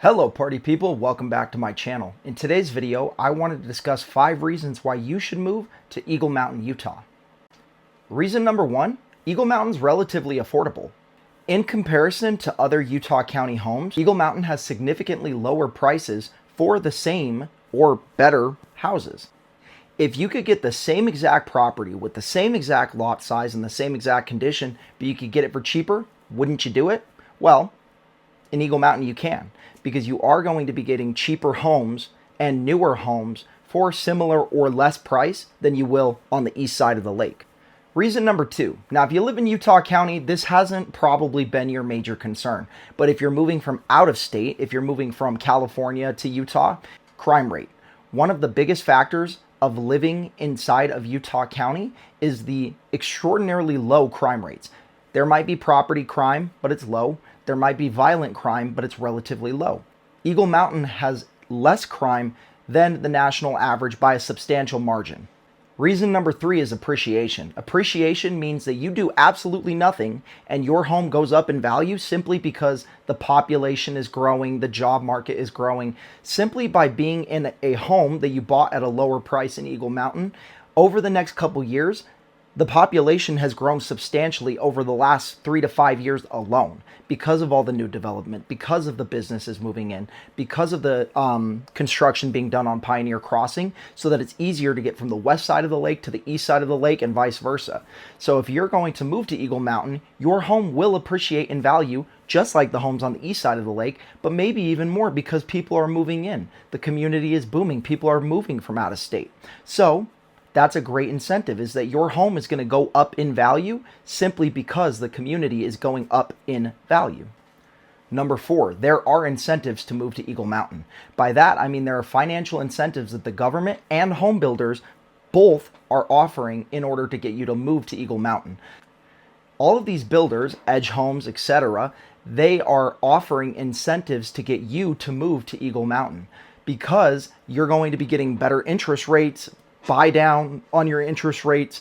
Hello party people, welcome back to my channel. In today's video, I wanted to discuss 5 reasons why you should move to Eagle Mountain, Utah. Reason number 1, Eagle Mountain's relatively affordable. In comparison to other Utah County homes, Eagle Mountain has significantly lower prices for the same or better houses. If you could get the same exact property with the same exact lot size and the same exact condition, but you could get it for cheaper, wouldn't you do it? Well, in Eagle Mountain you can, because you are going to be getting cheaper homes and newer homes for similar or less price than you will on the east side of the lake. Reason number 2. Now, if you live in Utah County, this hasn't probably been your major concern. But if you're moving from out of state, if you're moving from California to Utah, crime rate. One of the biggest factors of living inside of Utah County is the extraordinarily low crime rates. There might be property crime, but it's low. There might be violent crime, but it's relatively low. Eagle Mountain has less crime than the national average by a substantial margin. Reason number 3 is appreciation. Appreciation means that you do absolutely nothing and your home goes up in value simply because the population is growing, the job market is growing. Simply by being in a home that you bought at a lower price in Eagle Mountain, over the next couple years, the population has grown substantially over the last 3 to 5 years alone because of all the new development, because of the businesses moving in, because of the construction being done on Pioneer Crossing, so that it's easier to get from the west side of the lake to the east side of the lake and vice versa. So if you're going to move to Eagle Mountain, your home will appreciate in value just like the homes on the east side of the lake, but maybe even more because people are moving in. The community is booming. People are moving from out of state. So that's a great incentive, is that your home is going to go up in value simply because the community is going up in value. Number 4, there are incentives to move to Eagle Mountain. By that, I mean there are financial incentives that the government and home builders both are offering in order to get you to move to Eagle Mountain. All of these builders, Edge Homes, etc., they are offering incentives to get you to move to Eagle Mountain because you're going to be getting better interest rates, buy down on your interest rates,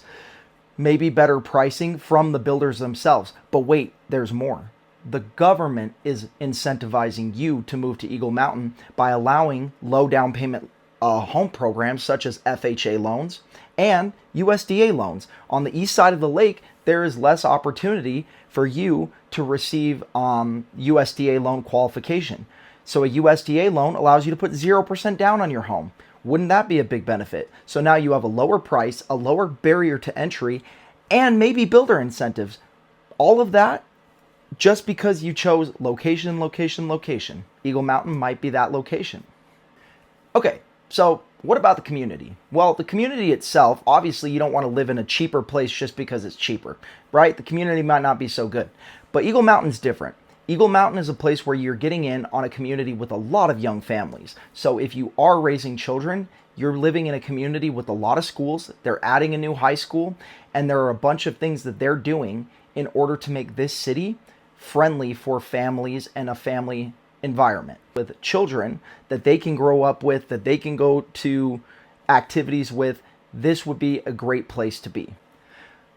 maybe better pricing from the builders themselves. But wait, there's more. The government is incentivizing you to move to Eagle Mountain by allowing low down payment home programs such as FHA loans and USDA loans. On the east side of the lake, there is less opportunity for you to receive USDA loan qualification. So a USDA loan allows you to put 0% down on your home. Wouldn't that be a big benefit? So now you have a lower price, a lower barrier to entry, and maybe builder incentives. All of that just because you chose location, location, location. Eagle Mountain might be that location. Okay, so what about the community? Well, the community itself, obviously you don't want to live in a cheaper place just because it's cheaper, right? The community might not be so good. But Eagle Mountain's different. Eagle Mountain is a place where you're getting in on a community with a lot of young families. So if you are raising children, you're living in a community with a lot of schools. They're adding a new high school, and there are a bunch of things that they're doing in order to make this city friendly for families and a family environment with children that they can grow up with, that they can go to activities with. This would be a great place to be.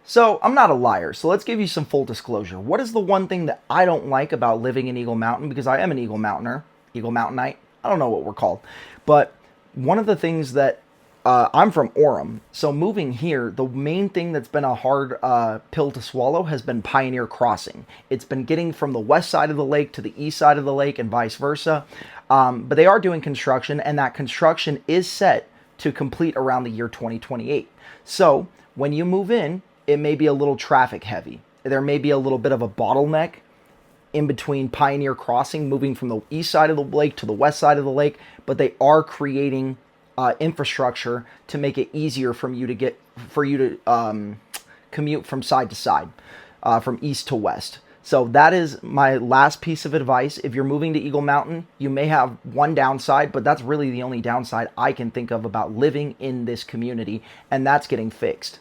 So I'm not a liar, so let's give you some full disclosure. What is the one thing that I don't like about living in Eagle Mountain? Because I am an Eagle Mountainer, Eagle Mountainite, I don't know what we're called. But one of the things that, I'm from Orem, so moving here, the main thing that's been a hard pill to swallow has been Pioneer Crossing. It's been getting from the west side of the lake to the east side of the lake and vice versa. But they are doing construction, and that construction is set to complete around the year 2028. So when you move in, it may be a little traffic heavy. There may be a little bit of a bottleneck in between Pioneer Crossing, moving from the east side of the lake to the west side of the lake, but they are creating infrastructure to make it easier for you to commute from side to side, from east to west. So that is my last piece of advice. If you're moving to Eagle Mountain, you may have one downside, but that's really the only downside I can think of about living in this community, and that's getting fixed.